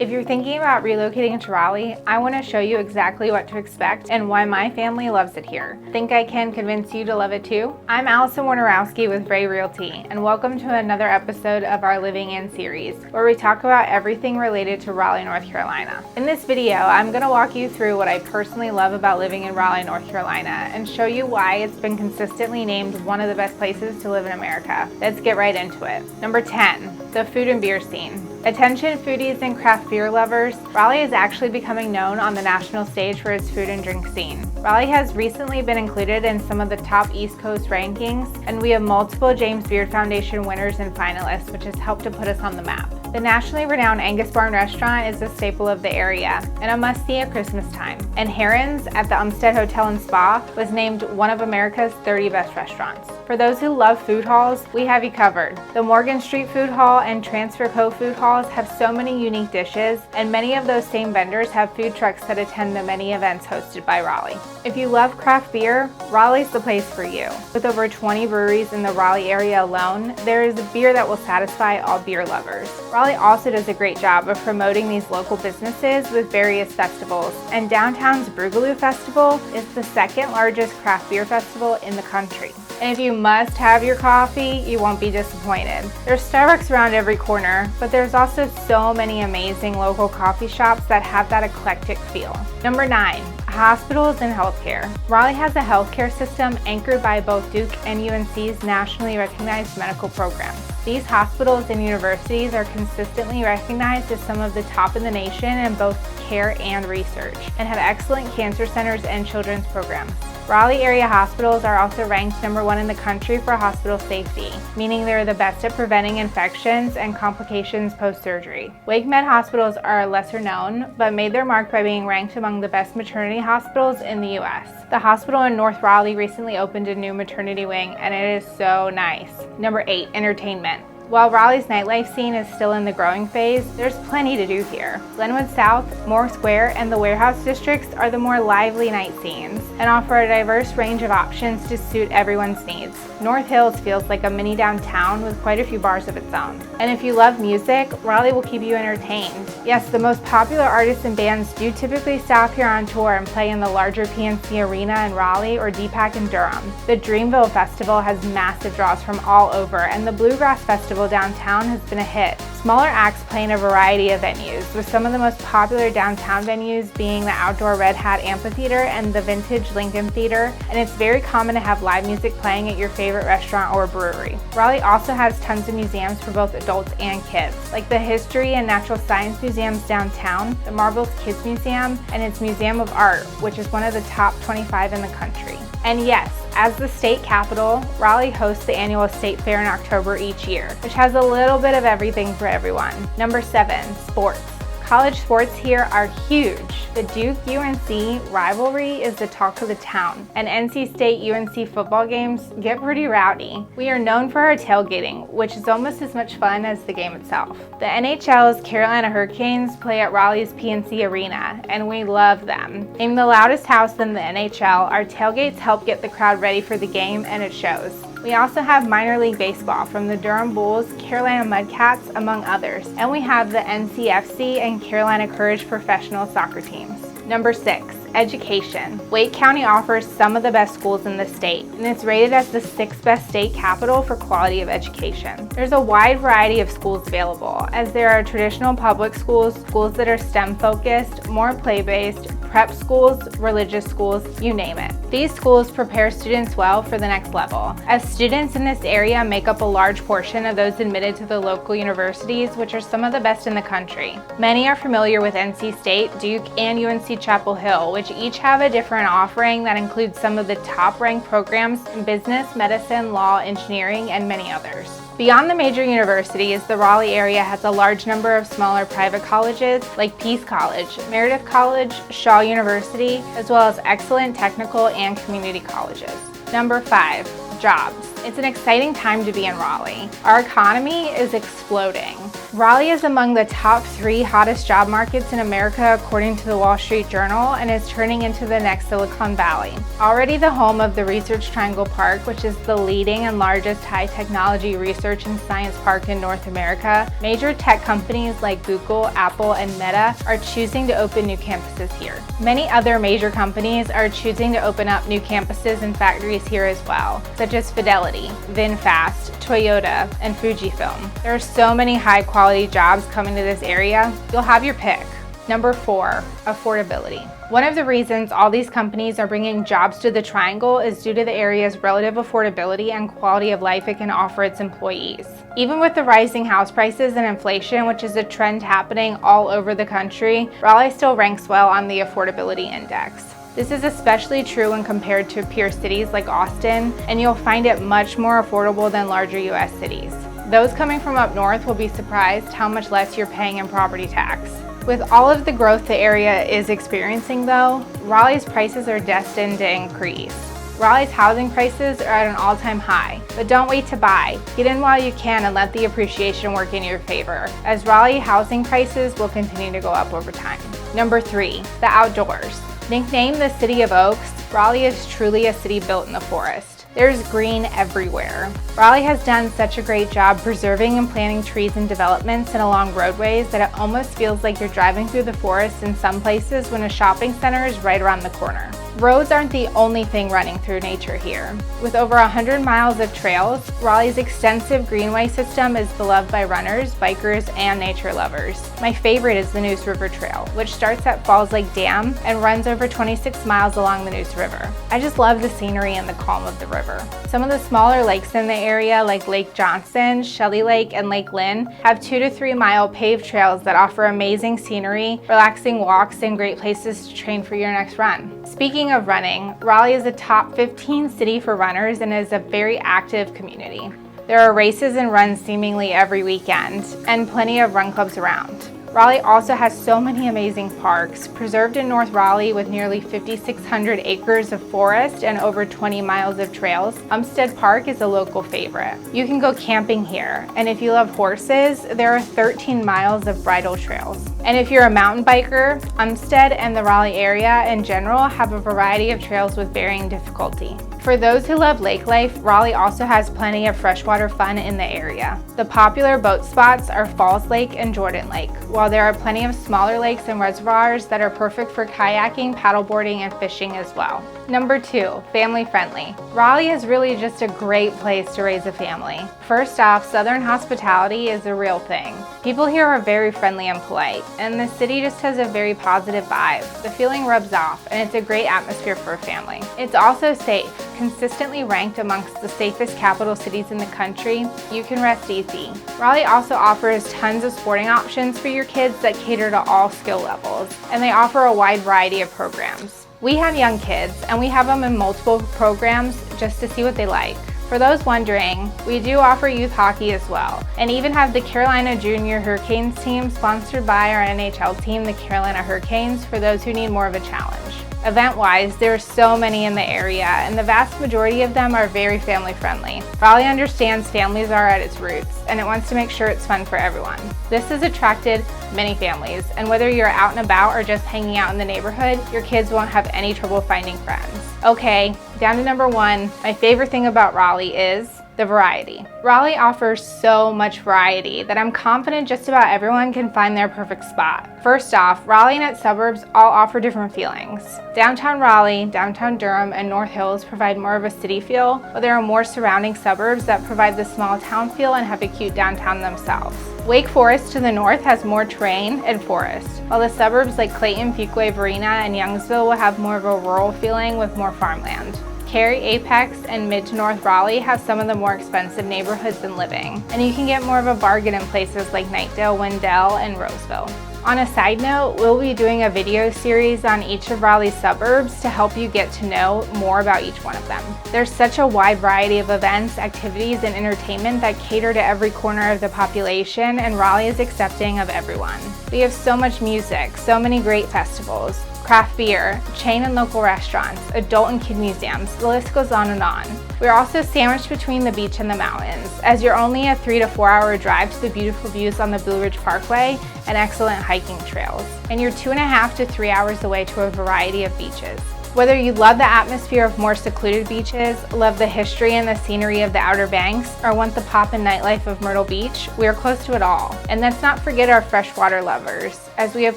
If you're thinking about relocating to Raleigh, I want to show you exactly what to expect and why my family loves it here. Think I can convince you to love it too? I'm Alison Wojnarowski with Ray Realty, and welcome to another episode of our Living In series, where we talk about everything related to Raleigh, North Carolina. In this video, I'm going to walk you through what I personally love about living in Raleigh, North Carolina, and show you why it's been consistently named one of the best places to live in America. Let's get right into it. Number 10, the food and beer scene. Attention foodies and craft beer lovers, Raleigh is actually becoming known on the national stage for its food and drink scene. Raleigh has recently been included in some of the top East Coast rankings, and we have multiple James Beard Foundation winners and finalists, which has helped to put us on the map. The nationally renowned Angus Barn restaurant is a staple of the area and a must-see at Christmas time. And Heron's at the Umstead Hotel and Spa was named one of America's 30 best restaurants. For those who love food halls, we have you covered. The Morgan Street Food Hall and Transfer Co. Food Halls have so many unique dishes, and many of those same vendors have food trucks that attend the many events hosted by Raleigh. If you love craft beer, Raleigh's the place for you. With over 20 breweries in the Raleigh area alone, there is a beer that will satisfy all beer lovers. Raleigh also does a great job of promoting these local businesses with various festivals, and downtown's Broogaloo Festival is the second largest craft beer festival in the country. And if you must have your coffee, you won't be disappointed. There's Starbucks around every corner, but there's also so many amazing local coffee shops that have that eclectic feel. Number 9, hospitals and healthcare. Raleigh has a healthcare system anchored by both Duke and UNC's nationally recognized medical programs. These hospitals and universities are consistently recognized as some of the top in the nation in both care and research, and have excellent cancer centers and children's programs. Raleigh area hospitals are also ranked number 1 in the country for hospital safety, meaning they're the best at preventing infections and complications post-surgery. WakeMed hospitals are lesser known, but made their mark by being ranked among the best maternity hospitals in the U.S. The hospital in North Raleigh recently opened a new maternity wing, and it is so nice. Number 8, entertainment. While Raleigh's nightlife scene is still in the growing phase, there's plenty to do here. Glenwood South, Moore Square, and the Warehouse districts are the more lively night scenes and offer a diverse range of options to suit everyone's needs. North Hills feels like a mini downtown with quite a few bars of its own. And if you love music, Raleigh will keep you entertained. Yes, the most popular artists and bands do typically stop here on tour and play in the larger PNC Arena in Raleigh or DPAC in Durham. The Dreamville Festival has massive draws from all over, and the Bluegrass Festival downtown has been a hit. Smaller acts play in a variety of venues, with some of the most popular downtown venues being the outdoor Red Hat Amphitheater and the vintage Lincoln Theater, and it's very common to have live music playing at your favorite restaurant or brewery. Raleigh also has tons of museums for both adults and kids, like the History and Natural Science Museums downtown, the Marbles Kids Museum, and its Museum of Art, which is one of the top 25 in the country. And yes, as the state capital, Raleigh hosts the annual State Fair in October each year, which has a little bit of everything for everyone. Number 7, sports. College sports here are huge. The Duke-UNC rivalry is the talk of the town, and NC State-UNC football games get pretty rowdy. We are known for our tailgating, which is almost as much fun as the game itself. The NHL's Carolina Hurricanes play at Raleigh's PNC Arena, and we love them. Named the loudest house in the NHL, our tailgates help get the crowd ready for the game, and it shows. We also have minor league baseball from the Durham Bulls, Carolina Mudcats, among others. And we have the NCFC and Carolina Courage professional soccer teams. Number 6, education. Wake County offers some of the best schools in the state, and it's rated as the 6th best state capital for quality of education. There's a wide variety of schools available, as there are traditional public schools, schools that are STEM focused, more play-based, prep schools, religious schools, you name it. These schools prepare students well for the next level, as students in this area make up a large portion of those admitted to the local universities, which are some of the best in the country. Many are familiar with NC State, Duke, and UNC Chapel Hill, which each have a different offering that includes some of the top-ranked programs in business, medicine, law, engineering, and many others. Beyond the major universities, the Raleigh area has a large number of smaller private colleges like Peace College, Meredith College, Shaw University, as well as excellent technical and community colleges. Number 5, jobs. It's an exciting time to be in Raleigh. Our economy is exploding. Raleigh is among the top 3 hottest job markets in America according to the Wall Street Journal and is turning into the next Silicon Valley. Already the home of the Research Triangle Park, which is the leading and largest high-technology research and science park in North America, major tech companies like Google, Apple, and Meta are choosing to open new campuses here. Many other major companies are choosing to open up new campuses and factories here as well, such as Fidelity, VinFast, Toyota, and Fujifilm. There are so many high-quality jobs coming to this area. You'll have your pick. Number 4, affordability. One of the reasons all these companies are bringing jobs to the Triangle is due to the area's relative affordability and quality of life it can offer its employees. Even with the rising house prices and inflation, which is a trend happening all over the country, Raleigh still ranks well on the affordability index. This is especially true when compared to peer cities like Austin, and you'll find it much more affordable than larger US cities. Those coming from up north will be surprised how much less you're paying in property tax. With all of the growth the area is experiencing though, Raleigh's prices are destined to increase. Raleigh's housing prices are at an all-time high, but don't wait to buy. Get in while you can and let the appreciation work in your favor, as Raleigh housing prices will continue to go up over time. Number 3, the outdoors. Nicknamed the City of Oaks, Raleigh is truly a city built in the forest. There's green everywhere. Raleigh has done such a great job preserving and planting trees and developments and along roadways that it almost feels like you're driving through the forest in some places when a shopping center is right around the corner. Roads aren't the only thing running through nature here. With over 100 miles of trails, Raleigh's extensive greenway system is beloved by runners, bikers, and nature lovers. My favorite is the Neuse River Trail, which starts at Falls Lake Dam and runs over 26 miles along the Neuse River. I just love the scenery and the calm of the river. Some of the smaller lakes in the area, like Lake Johnson, Shelley Lake, and Lake Lynn, have 2 to 3 mile paved trails that offer amazing scenery, relaxing walks, and great places to train for your next run. Speaking of running, Raleigh is a top 15 city for runners and is a very active community. There are races and runs seemingly every weekend, and plenty of run clubs around. Raleigh also has so many amazing parks, preserved in North Raleigh with nearly 5,600 acres of forest and over 20 miles of trails. Umstead Park is a local favorite. You can go camping here, and if you love horses, there are 13 miles of bridle trails. And if you're a mountain biker, Umstead and the Raleigh area in general have a variety of trails with varying difficulty. For those who love lake life, Raleigh also has plenty of freshwater fun in the area. The popular boat spots are Falls Lake and Jordan Lake, while there are plenty of smaller lakes and reservoirs that are perfect for kayaking, paddleboarding, and fishing as well. Number 2, family friendly. Raleigh is really just a great place to raise a family. First off, Southern hospitality is a real thing. People here are very friendly and polite, and the city just has a very positive vibe. The feeling rubs off, and it's a great atmosphere for a family. It's also safe. Consistently ranked amongst the safest capital cities in the country, you can rest easy. Raleigh also offers tons of sporting options for your kids that cater to all skill levels, and they offer a wide variety of programs. We have young kids, and we have them in multiple programs just to see what they like. For those wondering, we do offer youth hockey as well, and even have the Carolina Junior Hurricanes team sponsored by our NHL team, the Carolina Hurricanes, for those who need more of a challenge. Event-wise, there are so many in the area, and the vast majority of them are very family-friendly. Raleigh understands families are at its roots, and it wants to make sure it's fun for everyone. This has attracted many families, and whether you're out and about or just hanging out in the neighborhood, your kids won't have any trouble finding friends. Okay, down to number 1. My favorite thing about Raleigh is the variety. Raleigh offers so much variety that I'm confident just about everyone can find their perfect spot. First off, Raleigh and its suburbs all offer different feelings. Downtown Raleigh, downtown Durham, and North Hills provide more of a city feel, but there are more surrounding suburbs that provide the small town feel and have a cute downtown themselves. Wake Forest to the north has more terrain and forest, while the suburbs like Clayton, Fuquay, Varina, and Youngsville will have more of a rural feeling with more farmland. Cary, Apex, and mid to north Raleigh have some of the more expensive neighborhoods and living, and you can get more of a bargain in places like Knightdale, Wendell, and Roseville. On a side note, we'll be doing a video series on each of Raleigh's suburbs to help you get to know more about each one of them. There's such a wide variety of events, activities, and entertainment that cater to every corner of the population, and Raleigh is accepting of everyone. We have so much music, so many great festivals, craft beer, chain and local restaurants, adult and kid museums, the list goes on and on. We're also sandwiched between the beach and the mountains, as you're only a 3 to 4 hour drive to the beautiful views on the Blue Ridge Parkway and excellent hiking trails. And you're 2.5 to 3 hours away to a variety of beaches. Whether you love the atmosphere of more secluded beaches, love the history and the scenery of the Outer Banks, or want the pop and nightlife of Myrtle Beach, we are close to it all. And let's not forget our freshwater lovers, as we have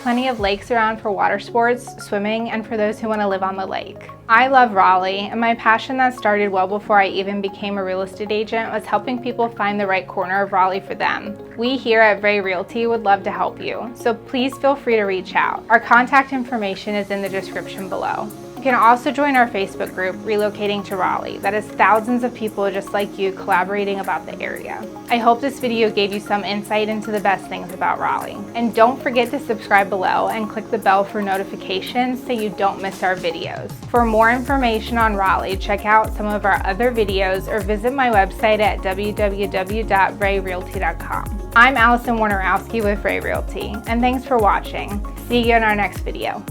plenty of lakes around for water sports, swimming, and for those who want to live on the lake. I love Raleigh, and my passion that started well before I even became a real estate agent was helping people find the right corner of Raleigh for them. We here at Ray Realty would love to help you, so please feel free to reach out. Our contact information is in the description below. You can also join our Facebook group, Relocating to Raleigh, that is thousands of people just like you collaborating about the area. I hope this video gave you some insight into the best things about Raleigh. And don't forget to subscribe below and click the bell for notifications so you don't miss our videos. For more information on Raleigh, check out some of our other videos or visit my website at www.rayrealty.com. I'm Alison Wojnarowski with Ray Realty, and thanks for watching. See you in our next video.